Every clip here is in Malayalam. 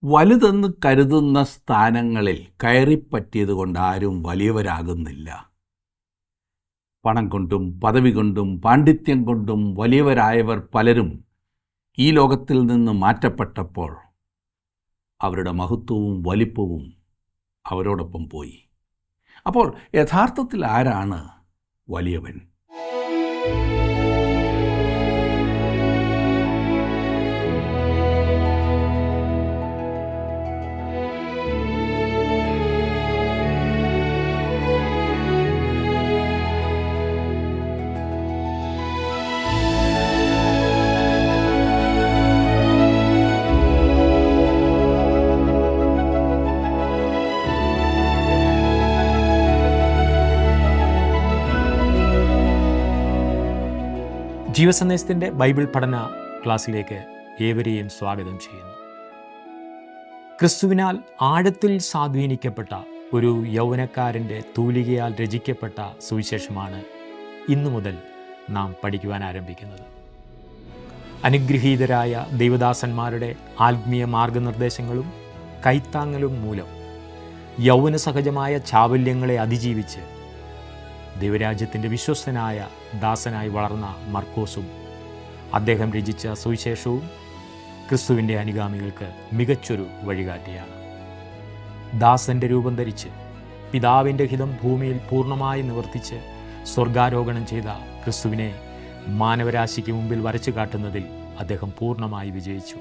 വലുതെന്ന് കരുതുന്ന സ്ഥാനങ്ങളിൽ കയറിപ്പറ്റിയതുകൊണ്ട് ആരും വലിയവരാകുന്നില്ല. പണം കൊണ്ടും പദവി കൊണ്ടും പാണ്ഡിത്യം കൊണ്ടും വലിയവരായവർ പലരും ഈ ലോകത്തിൽ നിന്ന് മാറ്റപ്പെട്ടപ്പോൾ അവരുടെ മഹത്വവും വലിപ്പവും അവരോടൊപ്പം പോയി. അപ്പോൾ യഥാർത്ഥത്തിൽ ആരാണ് വലിയവൻ? ജീവസന്ദേശത്തിൻ്റെ ബൈബിൾ പഠന ക്ലാസ്സിലേക്ക് ഏവരെയും സ്വാഗതം ചെയ്യുന്നു. ക്രിസ്തുവിനാൽ ആഴത്തിൽ സ്വാധീനിക്കപ്പെട്ട ഒരു യൗവനക്കാരൻ്റെ തൂലികയാൽ രചിക്കപ്പെട്ട സുവിശേഷമാണ് ഇന്നു മുതൽ നാം പഠിക്കുവാൻ ആരംഭിക്കുന്നത്. അനുഗ്രഹീതരായ ദൈവദാസന്മാരുടെ ആത്മീയ മാർഗനിർദ്ദേശങ്ങളും കൈത്താങ്ങലും മൂലം യൗവന സഹജമായ ചാവല്യങ്ങളെ അതിജീവിച്ച് ദൈവരാജ്യത്തിൻ്റെ വിശ്വസ്തനായ ദാസനായി വളർന്ന മർക്കോസും അദ്ദേഹം രചിച്ച സുവിശേഷവും ക്രിസ്തുവിൻ്റെ അനുഗാമികൾക്ക് മികച്ചൊരു വഴികാട്ടിയാണ്. ദാസൻ്റെ രൂപം ധരിച്ച് പിതാവിൻ്റെ ഹിതം ഭൂമിയിൽ പൂർണ്ണമായി നിവർത്തിച്ച് സ്വർഗാരോഹണം ചെയ്ത ക്രിസ്തുവിനെ മാനവരാശിക്ക് മുമ്പിൽ വരച്ചു കാട്ടുന്നതിൽ അദ്ദേഹം പൂർണ്ണമായി വിജയിച്ചു.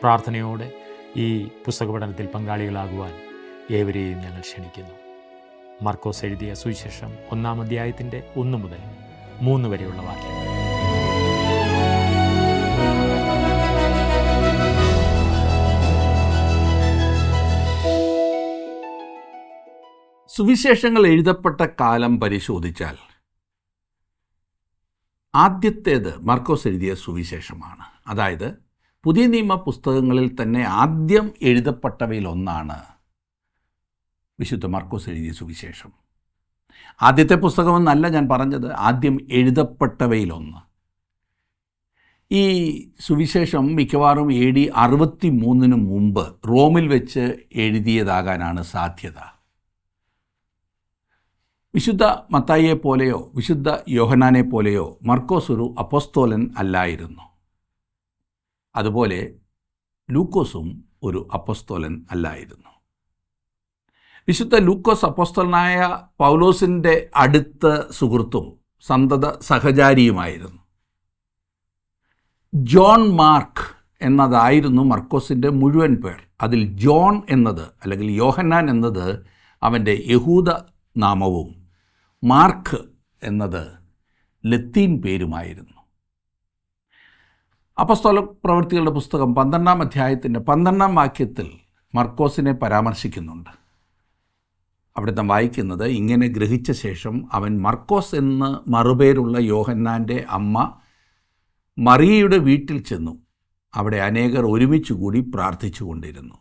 പ്രാർത്ഥനയോടെ ഈ പുസ്തക പഠനത്തിൽ പങ്കാളികളാകുവാൻ ഏവരെയും ഞങ്ങൾ ക്ഷണിക്കുന്നു. മർക്കോസ് എഴുതിയ സുവിശേഷം 1-ാം അധ്യായത്തിൻ്റെ 1 മുതൽ 3 വരെയുള്ള വാക്യങ്ങൾ. സുവിശേഷങ്ങൾ എഴുതപ്പെട്ട കാലം പരിശോധിച്ചാൽ ആദ്യത്തേത് മർക്കോസ് എഴുതിയ സുവിശേഷമാണ്. അതായത് പുതിയ നിയമ പുസ്തകങ്ങളിൽ തന്നെ ആദ്യം എഴുതപ്പെട്ടവയിലൊന്നാണ് വിശുദ്ധ മർക്കോസ് എഴുതിയ സുവിശേഷം. ആദ്യത്തെ പുസ്തകമെന്നല്ല ഞാൻ പറഞ്ഞത്, ആദ്യം എഴുതപ്പെട്ടവയിലൊന്ന്. ഈ സുവിശേഷം മിക്കവാറും AD 63 മുമ്പ് റോമിൽ വെച്ച് എഴുതിയതാകാനാണ് സാധ്യത. വിശുദ്ധ മത്തായിയെ പോലെയോ വിശുദ്ധ യോഹന്നാനെ പോലെയോ മർക്കോസ് ഒരു അപ്പോസ്തോലൻ അല്ലായിരുന്നു. അതുപോലെ ലൂക്കോസും ഒരു അപ്പോസ്തോലൻ അല്ലായിരുന്നു. വിശുദ്ധ ലൂക്കോസ് അപ്പോസ്തലനായ പൗലോസിൻ്റെ അടുത്ത സുഹൃത്തും സന്തത സഹചാരിയുമായിരുന്നു. ജോൺ മാർക്ക് എന്നതായിരുന്നു മർക്കോസിൻ്റെ മുഴുവൻ പേർ. അതിൽ ജോൺ എന്നത് അല്ലെങ്കിൽ യോഹന്നാൻ എന്നത് അവൻ്റെ യഹൂദ നാമവും മാർക്ക് എന്നത് ലത്തീൻ പേരുമായിരുന്നു. അപ്പോസ്തല പ്രവൃത്തികളുടെ പുസ്തകം 12-ാം അധ്യായത്തിൻ്റെ 12-ാം വാക്യത്തിൽ മർക്കോസിനെ പരാമർശിക്കുന്നുണ്ട്. അവിടെ നാം വായിക്കുന്നത് ഇങ്ങനെ: ഗ്രഹിച്ച ശേഷം അവൻ മർക്കോസ് എന്ന് മറുപേരുള്ള യോഹന്നാൻ്റെ അമ്മ മറിയയുടെ വീട്ടിൽ ചെന്നു. അവിടെ അനേകർ ഒരുമിച്ച് കൂടി പ്രാർത്ഥിച്ചു കൊണ്ടിരുന്നു.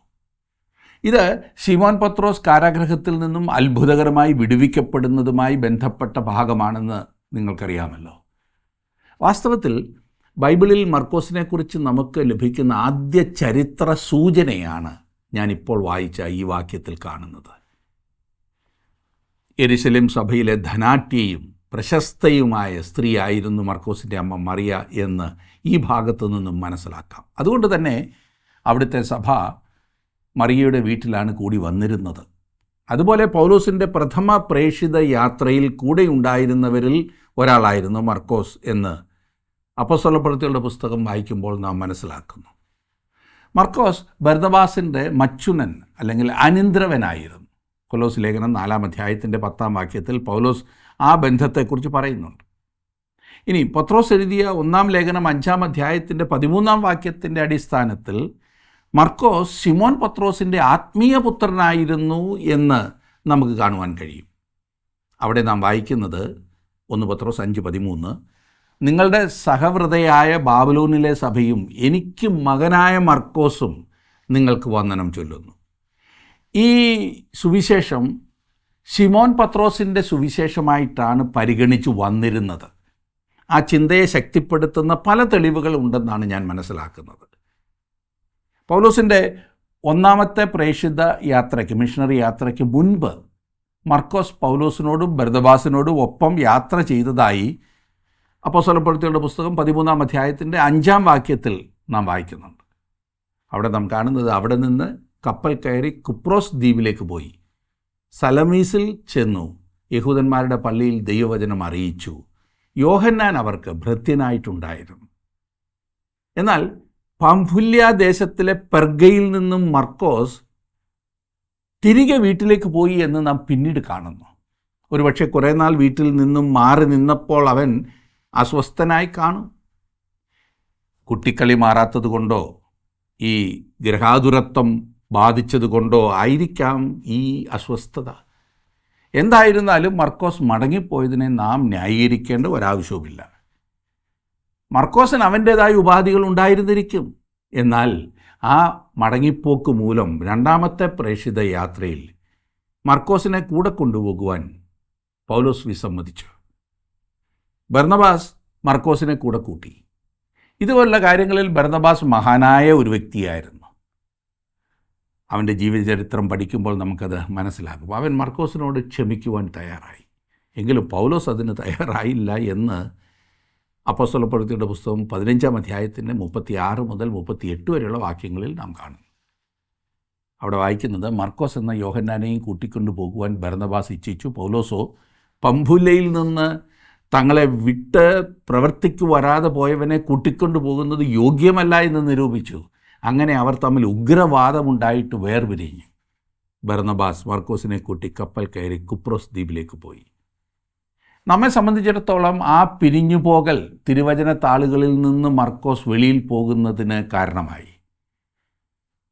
ഇത് ശിമോൻ പത്രോസ് കാരാഗൃഹത്തിൽ നിന്നും അത്ഭുതകരമായി വിടുവിക്കപ്പെടുന്നതുമായി ബന്ധപ്പെട്ട ഭാഗമാണെന്ന് നിങ്ങൾക്കറിയാമല്ലോ. വാസ്തവത്തിൽ ബൈബിളിൽ മർക്കോസിനെക്കുറിച്ച് നമുക്ക് ലഭിക്കുന്ന ആദ്യ ചരിത്ര സൂചനയാണ് ഞാനിപ്പോൾ വായിച്ച ഈ വാക്യത്തിൽ കാണുന്നത്. യെരുശലേം സഭയിലെ ധനാഢ്യയും പ്രശസ്തയുമായ സ്ത്രീയായിരുന്നു മർക്കോസിൻ്റെ അമ്മ മറിയ എന്ന് ഈ ഭാഗത്തു നിന്നും മനസ്സിലാക്കാം. അതുകൊണ്ട് തന്നെ അവിടുത്തെ സഭ മറിയയുടെ വീട്ടിലാണ് കൂടി വന്നിരുന്നത്. അതുപോലെ പൗലോസിൻ്റെ പ്രഥമ പ്രേക്ഷിത യാത്രയിൽ കൂടെ ഉണ്ടായിരുന്നവരിൽ ഒരാളായിരുന്നു മർക്കോസ് എന്ന് അപ്പോസ്തല പ്രവൃത്തികളുടെ പുസ്തകം വായിക്കുമ്പോൾ നാം മനസ്സിലാക്കുന്നു. മർക്കോസ് ബർന്നബാസിൻ്റെ മച്ചുനൻ അല്ലെങ്കിൽ അനിന്ദ്രവനായിരുന്നു. കൊലോസ് ലേഖനം 4-ാം അധ്യായത്തിൻ്റെ 10-ാം വാക്യത്തിൽ പൗലോസ് ആ ബന്ധത്തെക്കുറിച്ച് പറയുന്നുണ്ട്. ഇനി പത്രോസ് എഴുതിയ 1-ാം ലേഖനം 5-ാം അധ്യായത്തിൻ്റെ 13-ാം വാക്യത്തിൻ്റെ അടിസ്ഥാനത്തിൽ മർക്കോസ് ശിമോൻ പത്രോസിൻ്റെ ആത്മീയ പുത്രനായിരുന്നു എന്ന് നമുക്ക് കാണുവാൻ കഴിയും. അവിടെ നാം വായിക്കുന്നത് 1 പത്രോസ് 5:13, നിങ്ങളുടെ സഹവൃതയായ ബാബിലോണിലെ സഭയും എനിക്ക് മകനായ മർക്കോസും നിങ്ങൾക്ക് വന്ദനം ചൊല്ലുന്നു. ഈ സുവിശേഷം ശിമോൻ പത്രോസിൻ്റെ സുവിശേഷമായിട്ടാണ് പരിഗണിച്ചു വന്നിരുന്നത്. ആ ചിന്തയെ ശക്തിപ്പെടുത്തുന്ന പല തെളിവുകൾ ഉണ്ടെന്നാണ് ഞാൻ മനസ്സിലാക്കുന്നത്. പൗലോസിൻ്റെ ഒന്നാമത്തെ പ്രേക്ഷിത യാത്രയ്ക്ക്, മിഷണറി യാത്രയ്ക്ക് മുൻപ് മർക്കോസ് പൗലോസിനോടും ബർന്നബാസിനോടും ഒപ്പം യാത്ര ചെയ്തതായി അപ്പോസ്തലപ്രവൃത്തികളുടെ പുസ്തകം 13-ാം അധ്യായത്തിൻ്റെ 5-ാം വാക്യത്തിൽ നാം വായിക്കുന്നുണ്ട്. അവിടെ നാം കാണുന്നത്, അവിടെ നിന്ന് കപ്പൽ കയറി കുപ്രോസ് ദ്വീപിലേക്ക് പോയി, സലമീസിൽ ചെന്നു, യഹൂദന്മാരുടെ പള്ളിയിൽ ദൈവവചനം അറിയിച്ചു. യോഹന്നാൻ അവർക്ക് ഭൃത്യനായിട്ടുണ്ടായിരുന്നു. എന്നാൽ പംഫുല്യ ദേശത്തിലെ പെർഗയിൽ നിന്നും മർക്കോസ് തിരികെ വീട്ടിലേക്ക് പോയി എന്ന് നാം പിന്നീട് കാണുന്നു. ഒരുപക്ഷെ കുറേ നാൾ വീട്ടിൽ നിന്നും മാറി നിന്നപ്പോൾ അവൻ അസ്വസ്ഥനായി കാണും. കുട്ടിക്കളി മാറാത്തത് കൊണ്ടോ ഈ ഗ്രഹാതുരത്വം ബാധിച്ചത് കൊണ്ടോ ആയിരിക്കാം ഈ അസ്വസ്ഥത. എന്തായിരുന്നാലും മർക്കോസ് മടങ്ങിപ്പോയതിനെ നാം ന്യായീകരിക്കേണ്ട ഒരാവശ്യവുമില്ല. മർക്കോസിന് അവൻ്റേതായ ഉപാധികൾ ഉണ്ടായിരുന്നിരിക്കും. എന്നാൽ ആ മടങ്ങിപ്പോക്ക് മൂലം രണ്ടാമത്തെ പ്രേക്ഷിത യാത്രയിൽ മർക്കോസിനെ കൂടെ കൊണ്ടുപോകുവാൻ പൗലോസ് വിസമ്മതിച്ചു. ബർന്നബാസ് മർക്കോസിനെ കൂടെ കൂട്ടി. ഇതുപോലുള്ള കാര്യങ്ങളിൽ ബർന്നബാസ് മഹാനായ ഒരു വ്യക്തിയായിരുന്നു. അവൻ്റെ ജീവചരിത്രം പഠിക്കുമ്പോൾ നമുക്കത് മനസ്സിലാകും. അവൻ മർക്കോസിനോട് ക്ഷമിക്കുവാൻ തയ്യാറായി. എങ്കിലും പൗലോസ് അതിന് തയ്യാറായില്ല എന്ന് അപ്പോസ്തലപ്രവൃത്തിയുടെ പുസ്തകം 15-ാം അധ്യായത്തിൻ്റെ 36 മുതൽ 38 വരെയുള്ള വാക്യങ്ങളിൽ നാം കാണുന്നു. അവിടെ വായിക്കുന്നത്, മർക്കോസ് എന്ന യോഹന്നാനെയും കൂട്ടിക്കൊണ്ടു പോകുവാൻ ബർന്നബാസ് ഇച്ഛിച്ചു. പൗലോസോ പംഫുല്യയിൽ നിന്ന് തങ്ങളെ വിട്ട് പ്രവർത്തിക്ക് വരാതെ പോയവനെ കൂട്ടിക്കൊണ്ടു പോകുന്നത് യോഗ്യമല്ല എന്ന് നിരൂപിച്ചു. അങ്ങനെ അവർ തമ്മിൽ ഉഗ്രവാദമുണ്ടായിട്ട് വേർപിരിഞ്ഞു. ബർന്നബാസ് മർക്കോസിനെ കൂട്ടി കപ്പൽ കയറി കുപ്രോസ് ദ്വീപിലേക്ക് പോയി. നമ്മെ സംബന്ധിച്ചിടത്തോളം ആ പിരിഞ്ഞുപോകൽ തിരുവചന താളുകളിൽ നിന്ന് മർക്കോസ് വെളിയിൽ പോകുന്നതിന് കാരണമായി.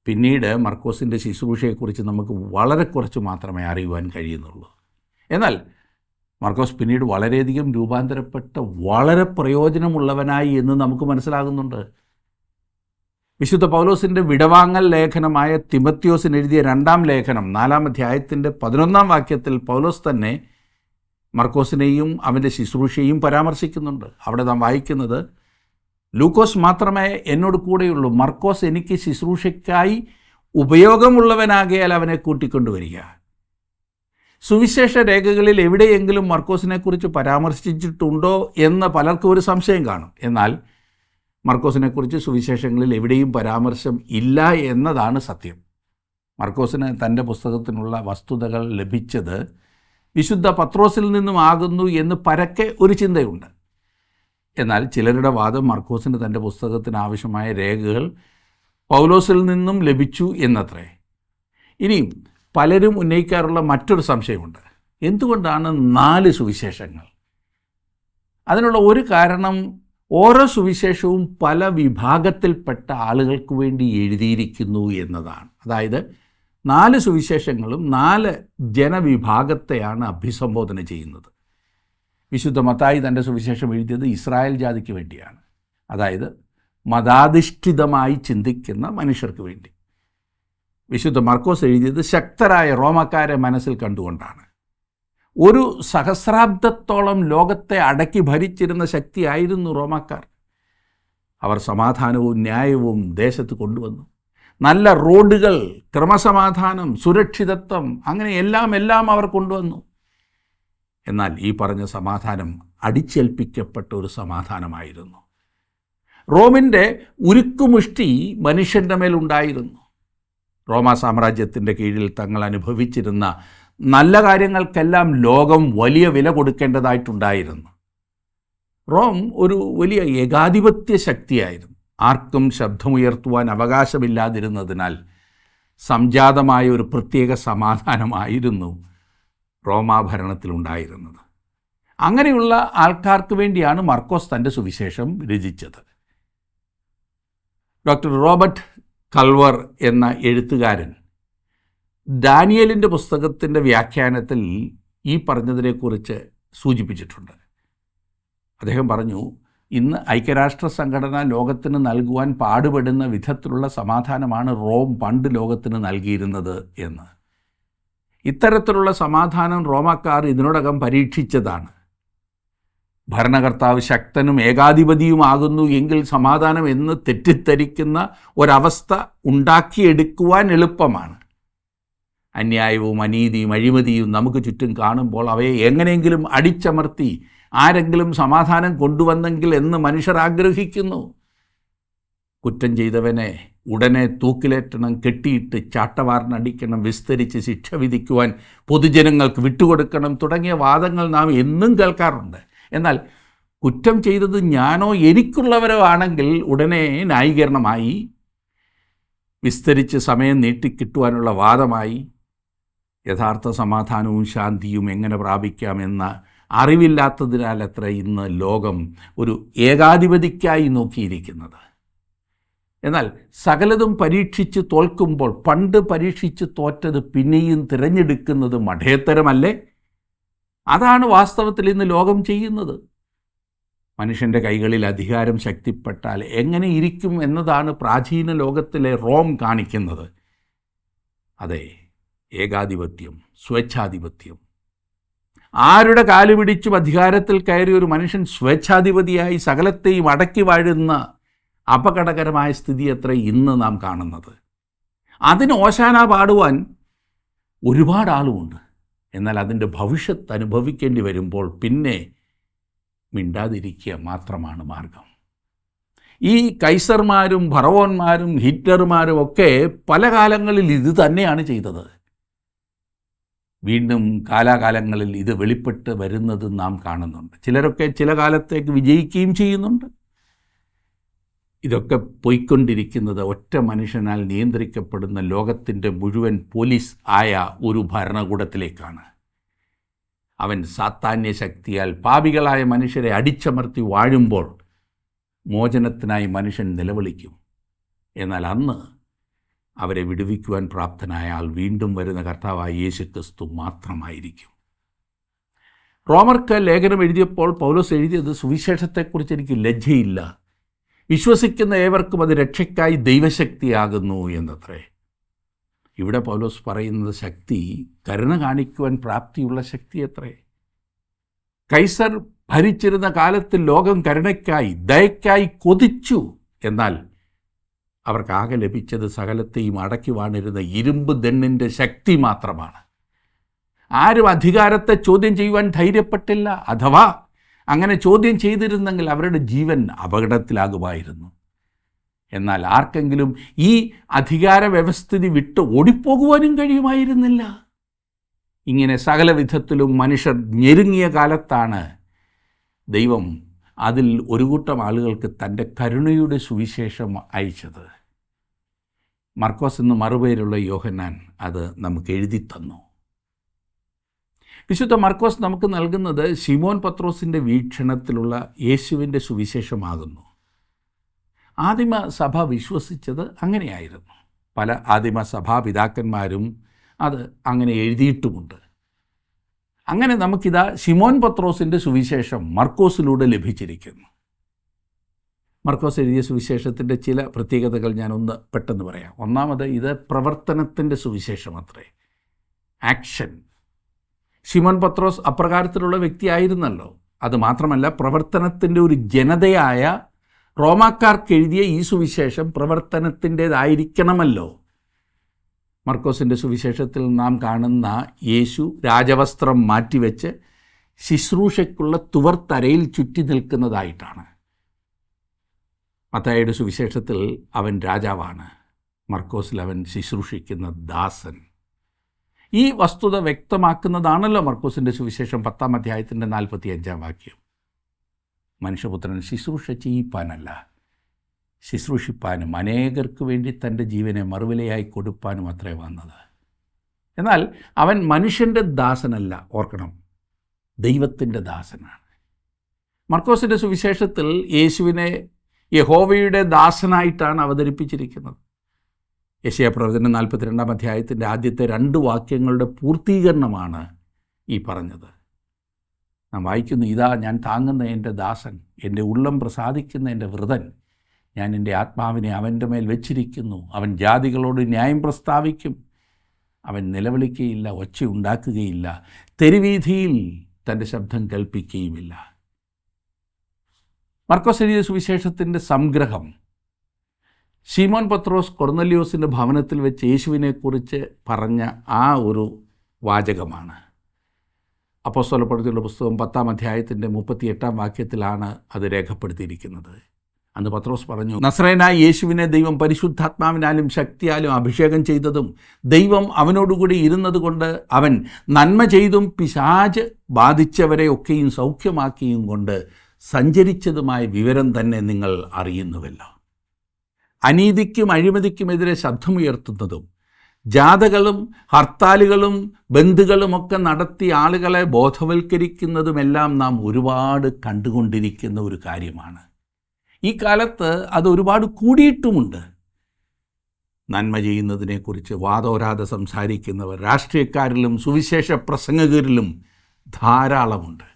പിന്നീട് മർക്കോസിൻ്റെ ശുശ്രൂഷയെക്കുറിച്ച് നമുക്ക് വളരെ കുറച്ച് മാത്രമേ അറിയുവാൻ കഴിയുന്നുള്ളൂ. എന്നാൽ മർക്കോസ് പിന്നീട് വളരെയധികം രൂപാന്തരപ്പെട്ട് വളരെ പ്രയോജനമുള്ളവനായി എന്ന് നമുക്ക് മനസ്സിലാകുന്നുണ്ട്. വിശുദ്ധ പൗലോസിൻ്റെ വിടവാങ്ങൽ ലേഖനമായ തിമത്യോസിന് എഴുതിയ 2-ാം ലേഖനം 4-ാം അധ്യായത്തിൻ്റെ 11-ാം വാക്യത്തിൽ പൗലോസ് തന്നെ മർക്കോസിനെയും അവൻ്റെ ശുശ്രൂഷയും പരാമർശിക്കുന്നുണ്ട്. അവിടെ നാം വായിക്കുന്നത്, ലൂക്കോസ് മാത്രമേ എന്നോട് കൂടെയുള്ളൂ, മർക്കോസ് എനിക്ക് ശുശ്രൂഷയ്ക്കായി ഉപയോഗമുള്ളവനാകയാൽ അവനെ കൂട്ടിക്കൊണ്ടുവരിക. സുവിശേഷ രേഖകളിൽ എവിടെയെങ്കിലും മർക്കോസിനെക്കുറിച്ച് പരാമർശിച്ചിട്ടുണ്ടോ എന്ന് പലർക്കും ഒരു സംശയം കാണും. എന്നാൽ മർക്കോസിനെക്കുറിച്ച് സുവിശേഷങ്ങളിൽ എവിടെയും പരാമർശം ഇല്ല എന്നതാണ് സത്യം. മർക്കോസിന് തൻ്റെ പുസ്തകത്തിനുള്ള വസ്തുതകൾ ലഭിച്ചത് വിശുദ്ധ പത്രോസിൽ നിന്നും ആകുന്നു എന്ന് പരക്കെ ഒരു ചിന്തയുണ്ട്. എന്നാൽ ചിലരുടെ വാദം മർക്കോസിന് തൻ്റെ പുസ്തകത്തിന് ആവശ്യമായ രേഖകൾ പൗലോസിൽ നിന്നും ലഭിച്ചു എന്നത്രേ. ഇനിയും പലരും ഉന്നയിക്കാറുള്ള മറ്റൊരു സംശയമുണ്ട്, എന്തുകൊണ്ടാണ് 4 സുവിശേഷങ്ങൾ? അതിനുള്ള ഒരു കാരണം, ഓരോ സുവിശേഷവും പല വിഭാഗത്തിൽപ്പെട്ട ആളുകൾക്ക് വേണ്ടി എഴുതിയിരിക്കുന്നു എന്നതാണ്. അതായത് 4 സുവിശേഷങ്ങളും 4 ജനവിഭാഗത്തെയാണ് അഭിസംബോധന ചെയ്യുന്നത്. വിശുദ്ധ മത്തായി തൻ്റെ സുവിശേഷം എഴുതിയത് ഇസ്രായേൽ ജാതിക്ക് വേണ്ടിയാണ്, അതായത് മതാധിഷ്ഠിതമായി ചിന്തിക്കുന്ന മനുഷ്യർക്ക് വേണ്ടി. വിശുദ്ധ മർക്കോസ് എഴുതിയത് ശക്തരായ റോമാക്കാരെ മനസ്സിൽ കണ്ടുകൊണ്ടാണ്. ഒരു സഹസ്രാബ്ദത്തോളം ലോകത്തെ അടക്കി ഭരിച്ചിരുന്ന ശക്തിയായിരുന്നു റോമാക്കാർ. അവർ സമാധാനവും ന്യായവും ദേശത്ത് കൊണ്ടുവന്നു. നല്ല റോഡുകൾ, ക്രമസമാധാനം, സുരക്ഷിതത്വം, അങ്ങനെ എല്ലാം അവർ കൊണ്ടുവന്നു. എന്നാൽ ഈ പറഞ്ഞ സമാധാനം അടിച്ചേൽപ്പിക്കപ്പെട്ട ഒരു സമാധാനമായിരുന്നു. റോമിൻ്റെ ഉരുക്കുമുഷ്ടി മനുഷ്യൻ്റെ മേലുണ്ടായിരുന്നു. റോമാ സാമ്രാജ്യത്തിൻ്റെ കീഴിൽ തങ്ങൾ അനുഭവിച്ചിരുന്ന നല്ല കാര്യങ്ങൾക്കെല്ലാം ലോകം വലിയ വില കൊടുക്കേണ്ടതായിട്ടുണ്ടായിരുന്നു. റോം ഒരു വലിയ ഏകാധിപത്യ ശക്തിയായിരുന്നു. ആർക്കും ശബ്ദമുയർത്തുവാൻ അവകാശമില്ലാതിരുന്നതിനാൽ സംജാതമായ ഒരു പ്രത്യേക സമാധാനമായിരുന്നു റോമാഭരണത്തിലുണ്ടായിരുന്നത്. അങ്ങനെയുള്ള ആൾക്കാർക്ക് വേണ്ടിയാണ് മർക്കോസ് തൻ്റെ സുവിശേഷം രചിച്ചത്. ഡോക്ടർ റോബർട്ട് കൾവർ എന്ന എഴുത്തുകാരൻ ദാനിയേലിൻ്റെ പുസ്തകത്തിൻ്റെ വ്യാഖ്യാനത്തിൽ ഈ പറഞ്ഞതിനെക്കുറിച്ച് സൂചിപ്പിച്ചിട്ടുണ്ട്. അദ്ദേഹം പറഞ്ഞു, ഇന്ന് ഐക്യരാഷ്ട്ര സംഘടന ലോകത്തിന് നൽകുവാൻ പാടുപെടുന്ന വിധത്തിലുള്ള സമാധാനമാണ് റോം പണ്ട് ലോകത്തിന് നൽകിയിരുന്നത് എന്ന്. ഇത്തരത്തിലുള്ള സമാധാനം റോമാക്കാർ ഇതിനോടകം പരീക്ഷിച്ചതാണ്. ഭരണകർത്താവ് ശക്തനും ഏകാധിപതിയുമാകുന്നു എങ്കിൽ സമാധാനം എന്ന് തെറ്റിദ്ധരിക്കുന്ന ഒരവസ്ഥ ഉണ്ടാക്കിയെടുക്കുവാൻ എളുപ്പമാണ്. അന്യായവും അനീതിയും അഴിമതിയും നമുക്ക് ചുറ്റും കാണുമ്പോൾ അവയെ എങ്ങനെയെങ്കിലും അടിച്ചമർത്തി ആരെങ്കിലും സമാധാനം കൊണ്ടുവന്നെങ്കിൽ എന്ന് മനുഷ്യർ ആഗ്രഹിക്കുന്നു. കുറ്റം ചെയ്തവനെ ഉടനെ തൂക്കിലേറ്റണം, കെട്ടിയിട്ട് ചാട്ടവാറിനടിക്കണം, വിസ്തരിച്ച് ശിക്ഷ വിധിക്കുവാൻ പൊതുജനങ്ങൾക്ക് വിട്ടുകൊടുക്കണം തുടങ്ങിയ വാദങ്ങൾ നാം എന്നും കേൾക്കാറുണ്ട്. എന്നാൽ കുറ്റം ചെയ്തത് ഞാനോ എനിക്കുള്ളവരോ ആണെങ്കിൽ ഉടനെ ന്യായീകരണമായി, വിസ്തരിച്ച് സമയം നീട്ടിക്കിട്ടുവാനുള്ള വാദമായി, യഥാർത്ഥ സമാധാനവും ശാന്തിയും എങ്ങനെ പ്രാപിക്കാമെന്ന അറിവില്ലാത്തതിനാൽ അത്ര ഇന്ന് ലോകം ഒരു ഏകാധിപതിക്കായി നോക്കിയിരിക്കുന്നത്. എന്നാൽ സകലതും പരീക്ഷിച്ച് തോൽക്കുമ്പോൾ പണ്ട് പരീക്ഷിച്ച് തോറ്റത് പിന്നെയും തിരഞ്ഞെടുക്കുന്നത് മഠേത്തരമല്ലേ? അതാണ് വാസ്തവത്തിൽ ഇന്ന് ലോകം ചെയ്യുന്നത്. മനുഷ്യൻ്റെ കൈകളിൽ അധികാരം ശക്തിപ്പെട്ടാൽ എങ്ങനെ ഇരിക്കും എന്നതാണ് പ്രാചീന ലോകത്തിലെ റോം കാണിക്കുന്നത്. അതെ, ഏകാധിപത്യം, സ്വേച്ഛാധിപത്യം. ആരുടെ കാല് പിടിച്ചും അധികാരത്തിൽ കയറിയ ഒരു മനുഷ്യൻ സ്വേച്ഛാധിപതിയായി സകലത്തെയും അടക്കി വാഴുന്ന അപകടകരമായ സ്ഥിതി അത്ര ഇന്ന് നാം കാണുന്നത്. അതിന് ഓശാന പാടുവാൻ ഒരുപാട് ആളുമുണ്ട്. എന്നാൽ അതിൻ്റെ ഭവിഷ്യത്ത് അനുഭവിക്കേണ്ടി വരുമ്പോൾ പിന്നെ മിണ്ടാതിരിക്കുക മാത്രമാണ് മാർഗം. ഈ കൈസർമാരും ഫറവോന്മാരും ഹിറ്റ്ലർമാരും ഒക്കെ പല കാലങ്ങളിൽ ഇത് തന്നെയാണ് ചെയ്തത്. വീണ്ടും കാലാകാലങ്ങളിൽ ഇത് വെളിപ്പെട്ട് വരുന്നത് നാം കാണുന്നുണ്ട്. ചിലരൊക്കെ ചില കാലത്തേക്ക് വിജയിക്കുകയും ചെയ്യുന്നുണ്ട്. ഇതൊക്കെ പോയിക്കൊണ്ടിരിക്കുന്നത് ഒറ്റ മനുഷ്യനാൽ നിയന്ത്രിക്കപ്പെടുന്ന ലോകത്തിൻ്റെ മുഴുവൻ പോലീസ് ആയ ഒരു ഭരണകൂടത്തിലേക്കാണ്. അവൻ സാത്താന്യ ശക്തിയാൽ പാപികളായ മനുഷ്യരെ അടിച്ചമർത്തി വാഴുമ്പോൾ മോചനത്തിനായി മനുഷ്യൻ നിലവിളിക്കും. എന്നാൽ അന്ന് അവരെ വിടുവിക്കുവാൻ പ്രാപ്തനായ ആൾ വീണ്ടും വരുന്ന കർത്താവായ യേശുക്രിസ്തു മാത്രമായിരിക്കും. റോമർക്ക് ലേഖനം എഴുതിയപ്പോൾ പൗലോസ് എഴുതിയത് സുവിശേഷത്തെക്കുറിച്ച് എനിക്ക് ലജ്ജയില്ല, വിശ്വസിക്കുന്ന ഏവർക്കും അത് രക്ഷയ്ക്കായി ദൈവശക്തിയാകുന്നു എന്നത്രേ. ഇവിടെ പൗലോസ് പറയുന്നത് ശക്തി കരുണ കാണിക്കുവാൻ പ്രാപ്തിയുള്ള ശക്തി അത്രേ. കൈസർ ഭരിച്ചിരുന്ന കാലത്ത് ലോകം കരുണയ്ക്കായി ദയയ്ക്കായി കൊതിച്ചു. എന്നാൽ അവർക്കാകെ ലഭിച്ചത് സകലത്തെയും അടക്കി വാണിരുന്ന ഇരുമ്പ് ദണ്ണിൻ്റെ ശക്തി മാത്രമാണ്. ആരും അധികാരത്തെ ചോദ്യം ചെയ്യുവാൻ ധൈര്യപ്പെട്ടില്ല. അഥവാ അങ്ങനെ ചോദ്യം ചെയ്തിരുന്നെങ്കിൽ അവരുടെ ജീവൻ അപകടത്തിലാകുമായിരുന്നു. എന്നാൽ ആർക്കെങ്കിലും ഈ അധികാര വ്യവസ്ഥിതി വിട്ട് ഓടിപ്പോകുവാനും കഴിയുമായിരുന്നില്ല. ഇങ്ങനെ സകല വിധത്തിലും മനുഷ്യർ ഞെരുങ്ങിയ കാലത്താണ് ദൈവം അതിൽ ഒരു കൂട്ടം ആളുകൾക്ക് തൻ്റെ കരുണയുടെ സുവിശേഷം അയച്ചത്. മർക്കോസ് എന്ന് മറുപേരുള്ള യോഹന്നാൻ അത് നമുക്ക് എഴുതി തന്നു. വിശുദ്ധ മർക്കോസ് നമുക്ക് നൽകുന്നത് ശിമോൻ പത്രോസിൻ്റെ വീക്ഷണത്തിലുള്ള യേശുവിൻ്റെ സുവിശേഷമാകുന്നു. ആദിമ സഭ വിശ്വസിച്ചത് അങ്ങനെയായിരുന്നു. പല ആദിമ സഭാപിതാക്കന്മാരും അത് അങ്ങനെ എഴുതിയിട്ടുമുണ്ട്. അങ്ങനെ നമുക്കിതാ ശിമോൻ പത്രോസിൻ്റെ സുവിശേഷം മർക്കോസിലൂടെ ലഭിച്ചിരിക്കുന്നു. മർക്കോസ് എഴുതിയ സുവിശേഷത്തിൻ്റെ ചില പ്രത്യേകതകൾ ഞാനൊന്ന് പെട്ടെന്ന് പറയാം. ഒന്നാമത്, ഇത് പ്രവർത്തനത്തിൻ്റെ സുവിശേഷം അത്രേ, ആക്ഷൻ. ശിമോൻ പത്രോസ് അപ്രകാരത്തിലുള്ള വ്യക്തിയായിരുന്നല്ലോ. അതുമാത്രമല്ല, പ്രവർത്തനത്തിൻ്റെ ഒരു ജനതയായ റോമാക്കാർക്ക് എഴുതിയ ഈ സുവിശേഷം പ്രവർത്തനത്തിൻ്റേതായിരിക്കണമല്ലോ. മർക്കോസിൻ്റെ സുവിശേഷത്തിൽ നാം കാണുന്ന യേശു രാജവസ്ത്രം മാറ്റിവെച്ച് ശുശ്രൂഷയ്ക്കുള്ള തുവർത്തരയിൽ ചുറ്റി നിൽക്കുന്നതായിട്ടാണ്. മത്തായിയുടെ സുവിശേഷത്തിൽ അവൻ രാജാവാണ്, മർക്കോസിൽ അവൻ ശുശ്രൂഷിക്കുന്ന ദാസൻ. ഈ വസ്തുത വ്യക്തമാക്കുന്നതാണല്ലോ മർക്കോസിൻ്റെ സുവിശേഷം 10-ാം അധ്യായത്തിൻ്റെ 45-ാം വാക്യം. മനുഷ്യപുത്രൻ ശുശ്രൂഷ ചെയ്യിപ്പാനല്ല, ശുശ്രൂഷിപ്പാനും അനേകർക്ക് വേണ്ടി തൻ്റെ ജീവനെ മറുവിലയായി കൊടുപ്പാനും അത്രേ വന്നത്. എന്നാൽ അവൻ മനുഷ്യൻ്റെ ദാസനല്ല, ഓർക്കണം, ദൈവത്തിൻ്റെ ദാസനാണ്. മർക്കോസിൻ്റെ സുവിശേഷത്തിൽ യേശുവിനെ യഹോവയുടെ ദാസനായിട്ടാണ് അവതരിപ്പിച്ചിരിക്കുന്നത്. യെശയ്യാപ്രവചനം 42-ാം അധ്യായത്തിൻ്റെ ആദ്യത്തെ 2 വാക്യങ്ങളുടെ പൂർത്തീകരണമാണ് ഈ പറഞ്ഞത്. നാം വായിക്കുന്നു, ഇതാ ഞാൻ താങ്ങുന്ന എൻ്റെ ദാസൻ, എൻ്റെ ഉള്ളം പ്രസാദിക്കുന്ന എൻ്റെ വൃതൻ, ഞാൻ എൻ്റെ ആത്മാവിനെ അവൻ്റെ മേൽ വെച്ചിരിക്കുന്നു. അവൻ ജാതികളോട് ന്യായം പ്രസ്താവിക്കും. അവൻ നിലവിളിക്കുകയില്ല, ഒച്ച ഉണ്ടാക്കുകയില്ല, തെരുവീഥിയിൽ തൻ്റെ ശബ്ദം കേൾപ്പിക്കുകയുമില്ല. മർക്കോസ് എഴുതിയ സുവിശേഷത്തിൻ്റെ സംഗ്രഹം ശീമോൻ പത്രോസ് കൊർന്നല്യോസിൻ്റെ ഭവനത്തിൽ വെച്ച് യേശുവിനെക്കുറിച്ച് പറഞ്ഞ ആ ഒരു വാചകമാണ്. അപ്പോസ്തലപ്രവൃത്തികളുടെ പുസ്തകം 10-ാം അധ്യായത്തിൻ്റെ 38-ാം വാക്യത്തിലാണ് അത് രേഖപ്പെടുത്തിയിരിക്കുന്നത്. അന്ന് പത്രോസ് പറഞ്ഞു, നസ്രയനായ യേശുവിനെ ദൈവം പരിശുദ്ധാത്മാവിനാലും ശക്തിയാലും അഭിഷേകം ചെയ്തതും ദൈവം അവനോടുകൂടി ഇരുന്നത് കൊണ്ട് അവൻ നന്മ ചെയ്തും പിശാച് ബാധിച്ചവരെ ഒക്കെയും സൗഖ്യമാക്കിയും കൊണ്ട് സഞ്ചരിച്ചതുമായ വിവരം തന്നെ നിങ്ങൾ അറിയുന്നുവല്ലോ. അനീതിക്കും അഴിമതിക്കുമെതിരെ ശബ്ദമുയർത്തുന്നതും ജാഥകളും ഹർത്താലുകളും ബന്ദുകളുമൊക്കെ നടത്തി ആളുകളെ ബോധവൽക്കരിക്കുന്നതുമെല്ലാം നാം ഒരുപാട് കണ്ടുകൊണ്ടിരിക്കുന്ന ഒരു കാര്യമാണ്. ഈ കാലത്ത് അത് ഒരുപാട് കൂടിയിട്ടുമുണ്ട്. നന്മ ചെയ്യുന്നതിനെക്കുറിച്ച് വാദോരാതെ സംസാരിക്കുന്നവർ രാഷ്ട്രീയക്കാരിലും സുവിശേഷ പ്രസംഗകരിലും ധാരാളമുണ്ട്.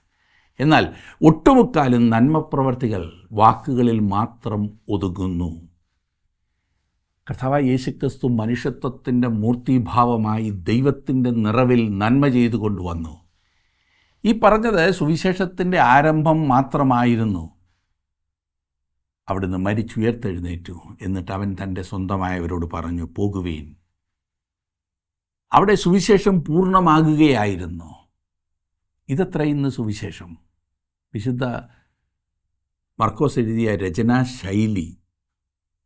എന്നാൽ ഒട്ടുമുക്കാലും നന്മപ്രവർത്തികൾ വാക്കുകളിൽ മാത്രം ഒതുങ്ങുന്നു. കർത്താവായ യേശുക്രിസ്തു മനുഷ്യത്വത്തിൻ്റെ മൂർത്തിഭാവമായി ദൈവത്തിൻ്റെ നിറവിൽ നന്മ ചെയ്തു കൊണ്ടുവന്നു. ഈ പറഞ്ഞത് സുവിശേഷത്തിൻ്റെ ആരംഭം മാത്രമായിരുന്നു. അവിടുന്ന് മരിച്ചുയർത്തെഴുന്നേറ്റു. എന്നിട്ട് അവൻ തൻ്റെ സ്വന്തമായവരോട് പറഞ്ഞു, പോകുവീൻ. അവിടെ സുവിശേഷം പൂർണ്ണമാകുകയായിരുന്നു. ഇതത്ര ഇന്ന് സുവിശേഷം. വിശുദ്ധ മർക്കോസ് എഴുതിയ രചനാ ശൈലി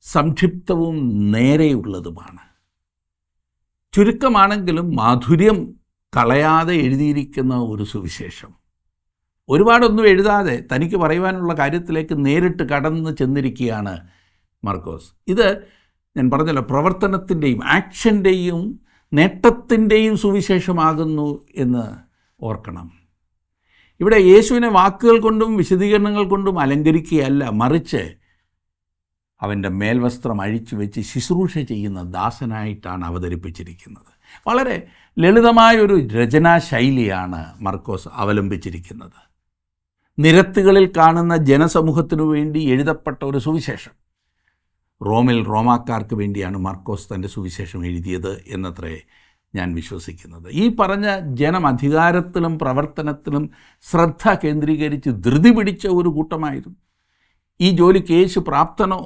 സംക്ഷിപ്തവും നേരെയുള്ളതുമാണ്. ചുരുക്കമാണെങ്കിലും മാധുര്യം കളയാതെ എഴുതിയിരിക്കുന്ന ഒരു സുവിശേഷം. ഒരുപാടൊന്നും എഴുതാതെ തനിക്ക് പറയുവാനുള്ള കാര്യത്തിലേക്ക് നേരിട്ട് കടന്ന് ചെന്നിരിക്കുകയാണ് മർക്കോസ്. ഇത് ഞാൻ പറഞ്ഞല്ലോ, പ്രവർത്തനത്തിൻ്റെയും ആക്ഷൻ്റെയും നേട്ടത്തിൻ്റെയും സുവിശേഷമാകുന്നു എന്ന് ഓർക്കണം. ഇവിടെ യേശുവിനെ വാക്കുകൾ കൊണ്ടും വിശദീകരണങ്ങൾ കൊണ്ടും അലങ്കരിക്കുകയല്ല, മറിച്ച് അവൻ്റെ മേൽവസ്ത്രം അഴിച്ചു വെച്ച് ശുശ്രൂഷ ചെയ്യുന്ന ദാസനായിട്ടാണ് അവതരിപ്പിച്ചിരിക്കുന്നത്. വളരെ ലളിതമായൊരു രചനാശൈലിയാണ് മർക്കോസ് അവലംബിച്ചിരിക്കുന്നത്. നിരത്തുകളിൽ കാണുന്ന ജനസമൂഹത്തിനു വേണ്ടി എഴുതപ്പെട്ട ഒരു സുവിശേഷം. റോമിൽ റോമാക്കാർക്ക് വേണ്ടിയാണ് മർക്കോസ് തൻ്റെ സുവിശേഷം എഴുതിയത് എന്നത്രേ ഞാൻ വിശ്വസിക്കുന്നത്. ഈ പറഞ്ഞ ജനം അധികാരത്തിലും പ്രവർത്തനത്തിലും ശ്രദ്ധ കേന്ദ്രീകരിച്ച് ധൃതി പിടിച്ച ഒരു കൂട്ടമായിരുന്നു. ഈ ജോലിക്ക് യേശു പ്രാപ്തനോ?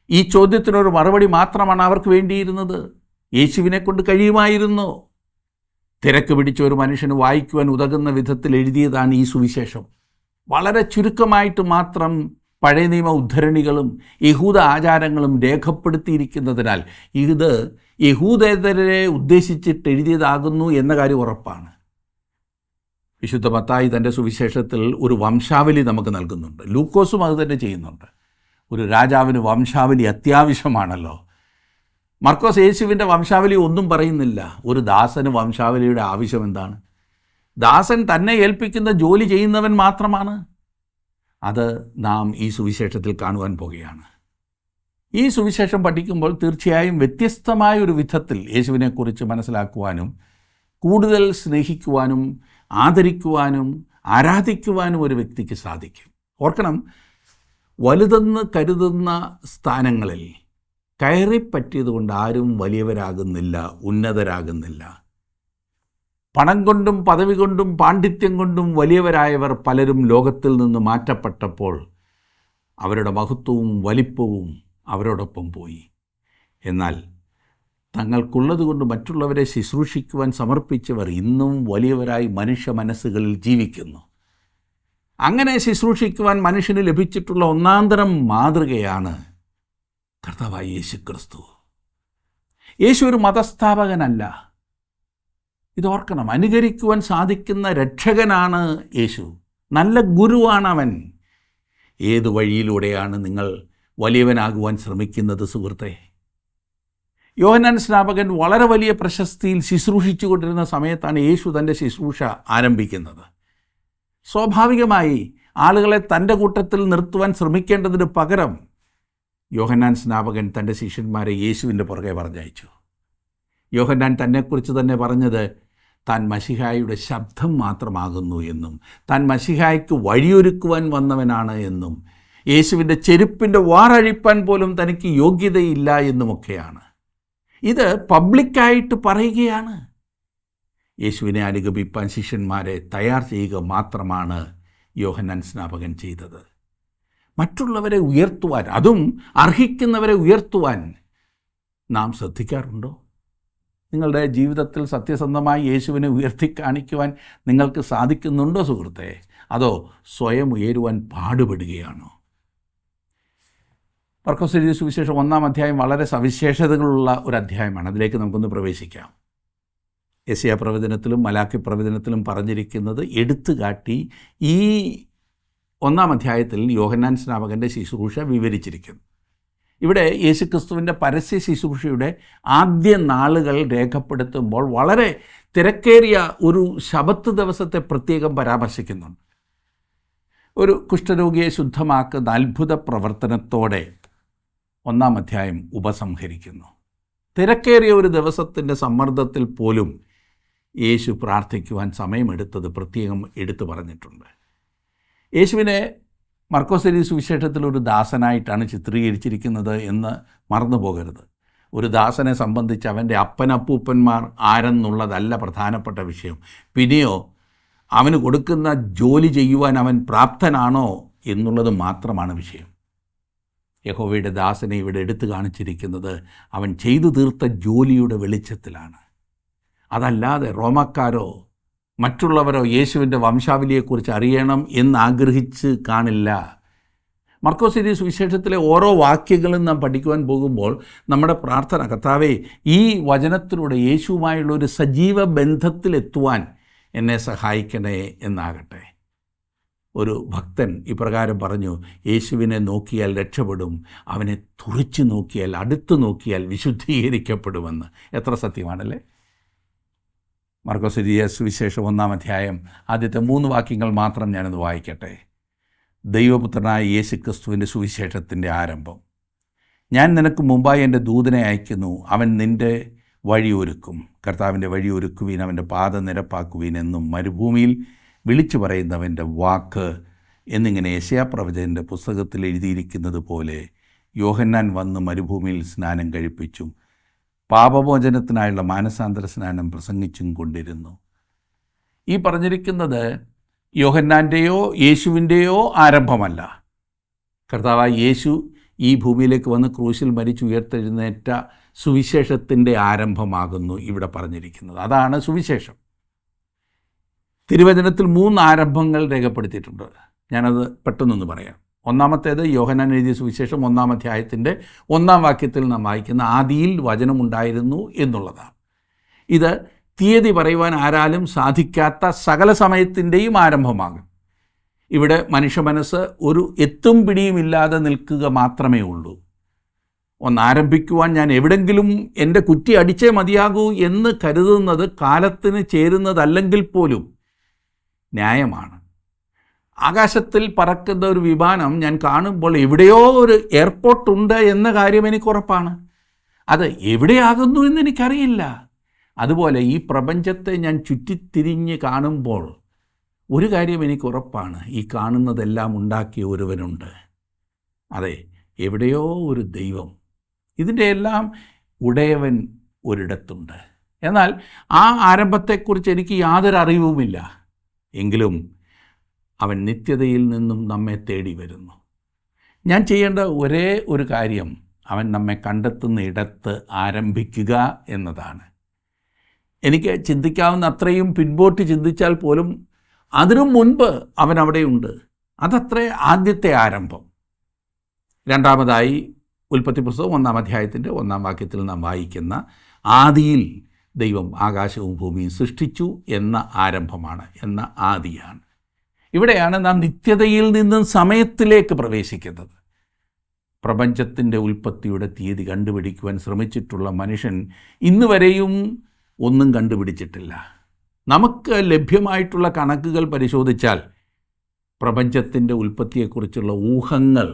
ഈ ചോദ്യത്തിനൊരു മറുപടി മാത്രമാണ് അവർക്ക് വേണ്ടിയിരുന്നത്. യേശുവിനെ കൊണ്ട് കഴിയുമായിരുന്നോ? തിരക്ക് പിടിച്ച ഒരു മനുഷ്യന് വായിക്കുവാൻ ഉതകുന്ന വിധത്തിൽ എഴുതിയതാണ് ഈ സുവിശേഷം. വളരെ ചുരുക്കമായിട്ട് മാത്രം പഴയ നിയമ ഉദ്ധരണികളും യഹൂദ ആചാരങ്ങളും രേഖപ്പെടുത്തിയിരിക്കുന്നതിനാൽ ഇത് യഹൂദേതരരെ ഉദ്ദേശിച്ചിട്ട് എഴുതിയതാകുന്നു എന്ന കാര്യം ഉറപ്പാണ്. വിശുദ്ധ മത്തായി തൻ്റെ സുവിശേഷത്തിൽ ഒരു വംശാവലി നമുക്ക് നൽകുന്നുണ്ട്. ലൂക്കോസും അത് തന്നെ ചെയ്യുന്നുണ്ട്. ഒരു രാജാവിന് വംശാവലി അത്യാവശ്യമാണല്ലോ. മർക്കോസ് യേശുവിൻ്റെ വംശാവലി ഒന്നും പറയുന്നില്ല. ഒരു ദാസന് വംശാവലിയുടെ ആവശ്യം എന്താണ്? ദാസൻ തന്നെ ഏൽപ്പിക്കുന്ന ജോലി ചെയ്യുന്നവൻ മാത്രമാണ്. അത് നാം ഈ സുവിശേഷത്തിൽ കാണുവാൻ പോകുകയാണ്. ഈ സുവിശേഷം പഠിക്കുമ്പോൾ തീർച്ചയായും വ്യത്യസ്തമായ ഒരു വിധത്തിൽ യേശുവിനെക്കുറിച്ച് മനസ്സിലാക്കുവാനും കൂടുതൽ സ്നേഹിക്കുവാനും ആദരിക്കുവാനും ആരാധിക്കുവാനും ഒരു വ്യക്തിക്ക് സാധിക്കും. ഓർക്കണം, വലുതെന്ന് കരുതുന്ന സ്ഥാനങ്ങളിൽ കയറിപ്പറ്റിയതുകൊണ്ട് ആരും വലിയവരാകുന്നില്ല, ഉന്നതരാകുന്നില്ല. പണം കൊണ്ടും പദവി കൊണ്ടും പാണ്ഡിത്യം കൊണ്ടും വലിയവരായവർ പലരും ലോകത്തിൽ നിന്ന് മാറ്റപ്പെട്ടപ്പോൾ അവരുടെ മഹത്വവും വലിപ്പവും അവരോടൊപ്പം പോയി. എന്നാൽ തങ്ങൾക്കുള്ളതുകൊണ്ട് മറ്റുള്ളവരെ ശുശ്രൂഷിക്കുവാൻ സമർപ്പിച്ചവർ ഇന്നും വലിയവരായി മനുഷ്യ മനസ്സുകളിൽ ജീവിക്കുന്നു. അങ്ങനെ ശുശ്രൂഷിക്കുവാൻ മനുഷ്യന് ലഭിച്ചിട്ടുള്ള ഒന്നാന്തരം മാതൃകയാണ് കർത്താവായ യേശുക്രിസ്തു. യേശു ഒരു മതസ്ഥാപകനല്ല. ഇതോർക്കണം, അനുകരിക്കുവാൻ സാധിക്കുന്ന രക്ഷകനാണ് യേശു. നല്ല ഗുരുവാണവൻ. ഏതു വഴിയിലൂടെയാണ് നിങ്ങൾ വലിയവനാകുവാൻ ശ്രമിക്കുന്നത് സുഹൃത്തെ? യോഹന്നാൻ സ്നാപകൻ വളരെ വലിയ പ്രശസ്തിയിൽ ശുശ്രൂഷിച്ചു കൊണ്ടിരുന്ന സമയത്താണ് യേശു തൻ്റെ ശുശ്രൂഷ ആരംഭിക്കുന്നത്. സ്വാഭാവികമായി ആളുകളെ തൻ്റെ കൂട്ടത്തിൽ നിർത്തുവാൻ ശ്രമിക്കേണ്ടതിന് പകരം യോഹന്നാൻ സ്നാപകൻ തൻ്റെ ശിഷ്യന്മാരെ യേശുവിൻ്റെ പുറകെ പറഞ്ഞയച്ചു. യോഹന്നാൻ തന്നെക്കുറിച്ച് തന്നെ പറഞ്ഞത് താൻ മശിഹായുടെ ശബ്ദം മാത്രമാകുന്നു എന്നും താൻ മശിഹായ്ക്ക് വഴിയൊരുക്കുവാൻ വന്നവനാണ് എന്നും യേശുവിൻ്റെ ചെരുപ്പിൻ്റെ വാറഴിപ്പാൻ പോലും തനിക്ക് യോഗ്യതയില്ല എന്നുമൊക്കെയാണ്. ഇത് പബ്ലിക്കായിട്ട് പറയുകയാണ്. യേശുവിനെ അനുഗമിപ്പാൻ ശിഷ്യന്മാരെ തയ്യാർ ചെയ്യുക മാത്രമാണ് യോഹന്നാൻ സ്നാപകൻ ചെയ്തത്. മറ്റുള്ളവരെ ഉയർത്തുവാൻ, അതും അർഹിക്കുന്നവരെ ഉയർത്തുവാൻ നാം ശ്രദ്ധിക്കാറുണ്ടോ? നിങ്ങളുടെ ജീവിതത്തിൽ സത്യസന്ധമായി യേശുവിനെ ഉയർത്തി കാണിക്കുവാൻ നിങ്ങൾക്ക് സാധിക്കുന്നുണ്ടോ സുഹൃത്തെ? അതോ സ്വയം ഉയരുവാൻ പാടുപെടുകയാണോ? മർക്കോസ് എഴുതിയ സുവിശേഷം 1-ാം അധ്യായം വളരെ സവിശേഷതകളുള്ള ഒരു അധ്യായമാണ്. അതിലേക്ക് നമുക്കൊന്ന് പ്രവേശിക്കാം. യെശയ്യാ പ്രവചനത്തിലും മലാക്കി പ്രവചനത്തിലും പറഞ്ഞിരിക്കുന്നത് എടുത്തു കാട്ടി ഈ 1-ാം അധ്യായത്തിൽ യോഹന്നാൻ സ്നാപകൻ്റെ ശുശ്രൂഷ വിവരിച്ചിരിക്കുന്നു. ഇവിടെ യേശുക്രിസ്തുവിൻ്റെ പരസ്യ ശുശ്രൂഷയുടെ ആദ്യ നാളുകൾ രേഖപ്പെടുത്തുമ്പോൾ വളരെ തിരക്കേറിയ ഒരു ശബത്ത് ദിവസത്തെ പ്രത്യേകം പരാമർശിക്കുന്നുണ്ട്. ഒരു കുഷ്ഠരോഗിയെ ശുദ്ധമാക്കുന്ന അത്ഭുത പ്രവർത്തനത്തോടെ 1-ാം അധ്യായം ഉപസംഹരിക്കുന്നു. തിരക്കേറിയ ഒരു ദിവസത്തിൻ്റെ സമ്മർദ്ദത്തിൽ പോലും യേശു പ്രാർത്ഥിക്കുവാൻ സമയമെടുത്തത് പ്രത്യേകം എടുത്തു പറഞ്ഞിട്ടുണ്ട്. യേശുവിനെ മർക്കോസ് എഴുതിയ സുവിശേഷത്തിൽ ഒരു ദാസനായിട്ടാണ് ചിത്രീകരിച്ചിരിക്കുന്നത് എന്ന് മറന്നു പോകരുത്. ഒരു ദാസനെ സംബന്ധിച്ച് അവൻ്റെ അപ്പനപ്പൂപ്പന്മാർ ആരെന്നുള്ളതല്ല പ്രധാനപ്പെട്ട വിഷയം. പിന്നെയോ അവന് കൊടുക്കുന്ന ജോലി ചെയ്യുവാൻ അവൻ പ്രാപ്തനാണോ എന്നുള്ളത് മാത്രമാണ് വിഷയം. യഹോവയുടെ ദാസനെ ഇവിടെ എടുത്തു കാണിച്ചിരിക്കുന്നത് അവൻ ചെയ്തു തീർത്ത ജോലിയുടെ വെളിച്ചത്തിലാണ്. അതല്ലാതെ റോമക്കാരോ മറ്റുള്ളവരോ യേശുവിൻ്റെ വംശാവലിയെക്കുറിച്ച് അറിയണം എന്നാഗ്രഹിച്ച് കാണില്ല. മർക്കോസ് എഴുതിയ സുവിശേഷത്തിലെ ഓരോ വാക്യങ്ങളും നാം പഠിക്കുവാൻ പോകുമ്പോൾ നമ്മുടെ പ്രാർത്ഥന, കർത്താവേ, ഈ വചനത്തിലൂടെ യേശുവുമായുള്ള ഒരു സജീവ ബന്ധത്തിലെത്തുവാൻ എന്നെ സഹായിക്കണേ എന്നാകട്ടെ. ഒരു ഭക്തൻ ഇപ്രകാരം പറഞ്ഞു, യേശുവിനെ നോക്കിയാൽ രക്ഷപ്പെടും, അവനെ തുറിച്ചു നോക്കിയാൽ, അടുത്തു നോക്കിയാൽ വിശുദ്ധീകരിക്കപ്പെടുമെന്ന്. എത്ര സത്യമാണല്ലേ? മർക്കോസ് എഴുതിയ സുവിശേഷം 1-ാം അധ്യായം ആദ്യത്തെ 3 വാക്യങ്ങൾ മാത്രം ഞാനത് വായിക്കട്ടെ. ദൈവപുത്രനായ യേശുക്രിസ്തുവിൻ്റെ സുവിശേഷത്തിൻ്റെ ആരംഭം. ഞാൻ നിനക്ക് മുമ്പായി എൻ്റെ ദൂതനെ അയക്കുന്നു, അവൻ നിൻ്റെ വഴി ഒരുക്കും. കർത്താവിൻ്റെ വഴി ഒരുക്കുവീൻ, അവൻ്റെ പാത നിരപ്പാക്കുവീൻ എന്നും മരുഭൂമിയിൽ വിളിച്ചു പറയുന്നവൻ്റെ വാക്ക് എന്നിങ്ങനെ യെശയ്യാ പ്രവചകൻ്റെ പുസ്തകത്തിൽ എഴുതിയിരിക്കുന്നത് പോലെ യോഹന്നാൻ വന്ന് മരുഭൂമിയിൽ സ്നാനം കഴിപ്പിച്ചു, പാപമോചനത്തിനായുള്ള മാനസാന്തര സ്നാനം പ്രസംഗിച്ചും കൊണ്ടിരുന്നു. ഈ പറഞ്ഞിരിക്കുന്നത് യോഹന്നാൻ്റെയോ യേശുവിൻ്റെയോ ആരംഭമല്ല. കർത്താവായ യേശു ഈ ഭൂമിയിലേക്ക് വന്ന് ക്രൂശിൽ മരിച്ച് ഉയർത്തെഴുന്നേറ്റ സുവിശേഷത്തിൻ്റെ ആരംഭമാകുന്നു ഇവിടെ പറഞ്ഞിരിക്കുന്നത്. അതാണ് സുവിശേഷം. തിരുവചനത്തിൽ 3 ആരംഭങ്ങൾ രേഖപ്പെടുത്തിയിട്ടുണ്ട്. ഞാനത് പെട്ടെന്നൊന്ന് പറയാം. ഒന്നാമത്തേത് യോഹന്നാൻ എഴുതിയ സുവിശേഷം 1-ാം അധ്യായത്തിൻ്റെ 1-ാം വാക്യത്തിൽ നാം വായിക്കുന്ന ആദിയിൽ വചനമുണ്ടായിരുന്നു എന്നുള്ളതാണ്. ഇത് തീയതി പറയുവാൻ ആരാലും സാധിക്കാത്ത സകല സമയത്തിൻ്റെയും ആരംഭമാകും. ഇവിടെ മനുഷ്യ മനസ്സ് ഒരു എത്തും പിടിയുമില്ലാതെ നിൽക്കുക മാത്രമേ ഉള്ളൂ. ഒന്നാരംഭിക്കുവാൻ ഞാൻ എവിടെങ്കിലും എൻ്റെ കുറ്റി അടിച്ചേ മതിയാകൂ എന്ന് കരുതുന്നത് കാലത്തിന് ചേരുന്നതല്ലെങ്കിൽ പോലും ന്യായമാണ്. ആകാശത്തിൽ പറക്കുന്ന ഒരു വിമാനം ഞാൻ കാണുമ്പോൾ എവിടെയോ ഒരു എയർപോർട്ടുണ്ട് എന്ന കാര്യം എനിക്ക് ഉറപ്പാണ്. അത് എവിടെയാകുന്നു എന്നെനിക്കറിയില്ല. അതുപോലെ ഈ പ്രപഞ്ചത്തെ ഞാൻ ചുറ്റിത്തിരിഞ്ഞ് കാണുമ്പോൾ ഒരു കാര്യം എനിക്ക് ഉറപ്പാണ്, ഈ കാണുന്നതെല്ലാം ഉണ്ടാക്കിയ ഒരുവനുണ്ട്. അതെ, എവിടെയോ ഒരു ദൈവം, ഇതിൻ്റെ എല്ലാം ഉടയവൻ ഒരിടത്തുണ്ട്. എന്നാൽ ആ ആരംഭത്തെക്കുറിച്ച് എനിക്ക് യാതൊരു അറിവുമില്ല. എങ്കിലും അവൻ നിത്യതയിൽ നിന്നും നമ്മെ തേടി വരുന്നു. ഞാൻ ചെയ്യേണ്ട ഒരേ ഒരു കാര്യം അവൻ നമ്മെ കണ്ടെത്തുന്ന ഇടത്ത് ആരംഭിക്കുക എന്നതാണ്. എനിക്ക് ചിന്തിക്കാവുന്ന അത്രയും പിൻപോട്ട് ചിന്തിച്ചാൽ പോലും അതിനു മുൻപ് അവൻ അവിടെയുണ്ട്. അതത്രേ ആദ്യത്തെ ആരംഭം. രണ്ടാമതായി ഉൽപ്പത്തി പുസ്തകം 1-ാം അധ്യായത്തിൻ്റെ 1-ാം വാക്യത്തിൽ നാം വായിക്കുന്ന ആദിയിൽ ദൈവം ആകാശവും ഭൂമിയും സൃഷ്ടിച്ചു എന്ന ആരംഭമാണ്, എന്ന ആദിയാണ്. ഇവിടെയാണ് നാം നിത്യതയിൽ നിന്നും സമയത്തിലേക്ക് പ്രവേശിക്കുന്നത്. പ്രപഞ്ചത്തിൻ്റെ ഉൽപ്പത്തിയുടെ തീയതി കണ്ടുപിടിക്കുവാൻ ശ്രമിച്ചിട്ടുള്ള മനുഷ്യൻ ഇന്നുവരെയും ഒന്നും കണ്ടുപിടിച്ചിട്ടില്ല. നമുക്ക് ലഭ്യമായിട്ടുള്ള കണക്കുകൾ പരിശോധിച്ചാൽ പ്രപഞ്ചത്തിൻ്റെ ഉൽപ്പത്തിയെക്കുറിച്ചുള്ള ഊഹങ്ങൾ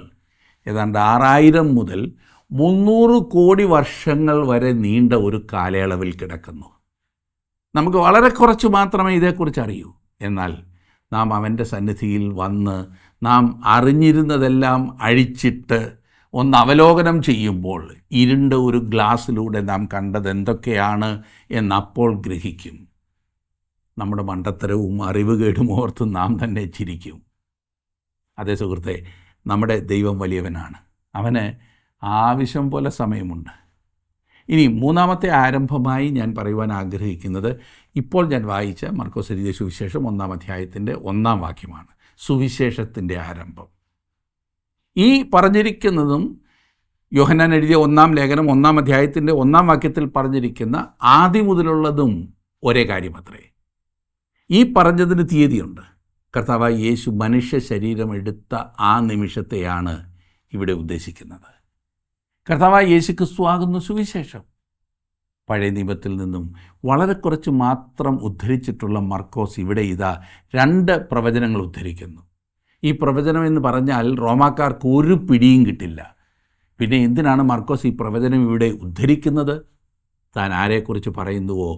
ഏതാണ്ട് 6000 മുതൽ 300 കോടി വർഷങ്ങൾ വരെ നീണ്ട ഒരു കാലയളവിൽ കിടക്കുന്നു. നമുക്ക് വളരെ കുറച്ച് മാത്രമേ ഇതേക്കുറിച്ച് അറിയൂ. എന്നാൽ നാം അവൻ്റെ സന്നിധിയിൽ വന്ന് നാം അറിഞ്ഞിരുന്നതെല്ലാം അഴിച്ചിട്ട് ഒന്ന് അവലോകനം ചെയ്യുമ്പോൾ ഇരുണ്ട ഒരു ഗ്ലാസ്സിലൂടെ നാം കണ്ടത് എന്തൊക്കെയാണ് എന്നപ്പോൾ ഗ്രഹിക്കും. നമ്മുടെ മണ്ടത്തരവും അറിവുകേടും ഓർത്ത് നാം തന്നെ ചിരിക്കും. അതേ സുഹൃത്തെ, നമ്മുടെ ദൈവം വലിയവനാണ്. അവന് ആവശ്യം പോലെ സമയമുണ്ട്. ഇനി മൂന്നാമത്തെ ആരംഭമായി ഞാൻ പറയുവാൻ ആഗ്രഹിക്കുന്നത് ഇപ്പോൾ ഞാൻ വായിച്ച മർക്കോസ് എഴുതിയ സുവിശേഷം 1-ാം അധ്യായത്തിൻ്റെ 1-ാം വാക്യമാണ്. സുവിശേഷത്തിൻ്റെ ആരംഭം. ഈ പറഞ്ഞിരിക്കുന്നതും യോഹന്നാൻ എഴുതിയ 1-ാം ലേഖനം 1-ാം അധ്യായത്തിൻ്റെ 1-ാം വാക്യത്തിൽ പറഞ്ഞിരിക്കുന്ന ആദ്യം മുതലുള്ളതും ഒരേ കാര്യമത്രേ. ഈ പറഞ്ഞതിന് തീയതിയുണ്ട്. കർത്താവായ യേശു മനുഷ്യ ശരീരം എടുത്ത ആ നിമിഷത്തെയാണ് ഇവിടെ ഉദ്ദേശിക്കുന്നത്. കർത്താവായ യേശു ക്രിസ്തുവാകുന്നു സുവിശേഷം. പഴയ നിയമത്തിൽ നിന്നും വളരെ കുറച്ച് മാത്രം ഉദ്ധരിച്ചിട്ടുള്ള മർക്കോസ് ഇവിടെ ഇതാ 2 പ്രവചനങ്ങൾ ഉദ്ധരിക്കുന്നു. ഈ പ്രവചനം എന്ന് പറഞ്ഞാൽ റോമാക്കാർക്ക് ഒരു പിടിയും കിട്ടില്ല. പിന്നെ എന്തിനാണ് മർക്കോസ് ഈ പ്രവചനം ഇവിടെ ഉദ്ധരിക്കുന്നത്? താൻ ആരെക്കുറിച്ച് പറയുന്നുവോ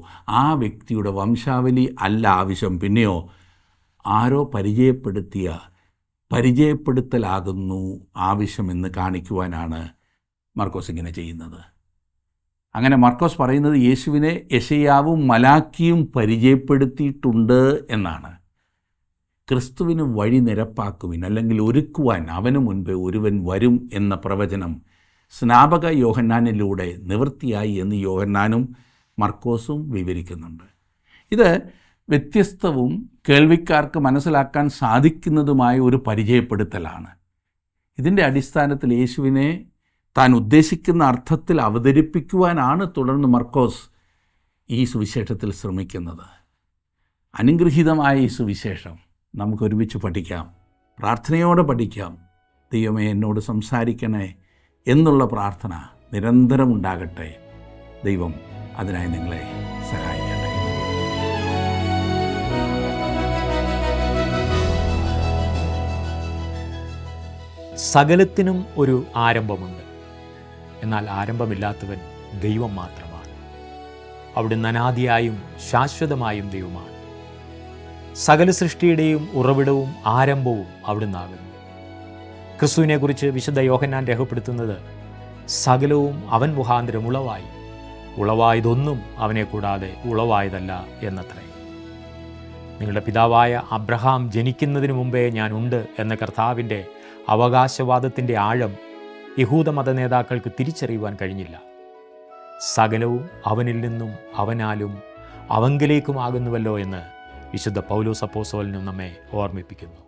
ആ വ്യക്തിയുടെ വംശാവലി അല്ല ആവശ്യം, പിന്നെയോ ആരോ പരിചയപ്പെടുത്തലാകുന്നു ആവശ്യമെന്ന് കാണിക്കുവാനാണ് മർക്കോസ് ഇങ്ങനെ ചെയ്യുന്നത്. അങ്ങനെ മർക്കോസ് പറയുന്നത് യേശുവിനെ യെശയ്യാവും മലാക്കിയും പരിചയപ്പെടുത്തിയിട്ടുണ്ട് എന്നാണ്. ക്രിസ്തുവിന് വഴി നിരപ്പാക്കുവിൻ, അല്ലെങ്കിൽ ഒരുക്കുവാൻ അവന് മുൻപേ ഒരുവൻ വരും എന്ന പ്രവചനം സ്നാപക യോഹന്നാനിലൂടെ നിവൃത്തിയായി എന്ന് യോഹന്നാനും മർക്കോസും വിവരിക്കുന്നുണ്ട്. ഇത് വ്യത്യസ്തവും കേൾവിക്കാർക്ക് മനസ്സിലാക്കാൻ സാധിക്കുന്നതുമായ ഒരു പരിചയപ്പെടുത്തലാണ്. ഇതിൻ്റെ അടിസ്ഥാനത്തിൽ യേശുവിനെ താൻ ഉദ്ദേശിക്കുന്ന അർത്ഥത്തിൽ അവതരിപ്പിക്കുവാനാണ് തുടർന്ന് മർക്കോസ് ഈ സുവിശേഷത്തിൽ ശ്രമിക്കുന്നത്. അനുഗ്രഹീതമായ ഈ സുവിശേഷം നമുക്കൊരുമിച്ച് പഠിക്കാം, പ്രാർത്ഥനയോടെ പഠിക്കാം. ദൈവമേ എന്നോട് സംസാരിക്കണേ എന്നുള്ള പ്രാർത്ഥന നിരന്തരം ഉണ്ടാകട്ടെ. ദൈവം അതിനായി നിങ്ങളെ സഹായിക്കട്ടെ. സകലത്തിനും ഒരു ആരംഭമുണ്ട്. എന്നാൽ ആരംഭമില്ലാത്തവൻ ദൈവം മാത്രമാണ്. അവിടുന്ന് അനാദിയായും ശാശ്വതമായും ദൈവമാണ്. സകല സൃഷ്ടിയുടെയും ഉറവിടവും ആരംഭവും അവിടുന്നാകുന്നു. ക്രിസ്തുവിനെക്കുറിച്ച് വിശുദ്ധ യോഹന്നാൻ രേഖപ്പെടുത്തുന്നത് സകലവും അവൻ മുഖാന്തരം ഉളവായതൊന്നും അവനെ കൂടാതെ ഉളവായതല്ല എന്നത്രേ. നിങ്ങളുടെ പിതാവായ അബ്രഹാം ജനിക്കുന്നതിന് മുമ്പേ ഞാൻ ഉണ്ട് എന്ന കർത്താവിൻ്റെ അവകാശവാദത്തിൻ്റെ ആഴം യഹൂദ മത നേതാക്കൾക്ക് തിരിച്ചറിയുവാൻ കഴിഞ്ഞില്ല. സകലവും അവനിൽ നിന്നും അവനാലും അവങ്കലേക്കുമാകുന്നുവല്ലോ എന്ന് വിശുദ്ധ പൗലോസ് അപ്പോസ്തലനും നമ്മെ ഓർമ്മിപ്പിക്കുന്നു.